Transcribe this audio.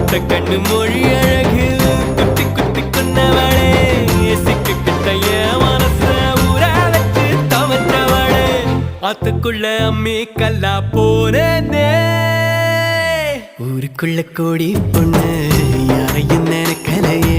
கண்ணு மொழி அழகில் குத்தி குத்தி கொன்னவளே சிக்கு கிட்டைய மனச ஊரா வச்சு தவற்றவளே ஆத்துக்குள்ள அம்மி கல்லா போனே ஊருக்குள்ள கோடி பொண்ணு யாரையும் நினைக்கலையே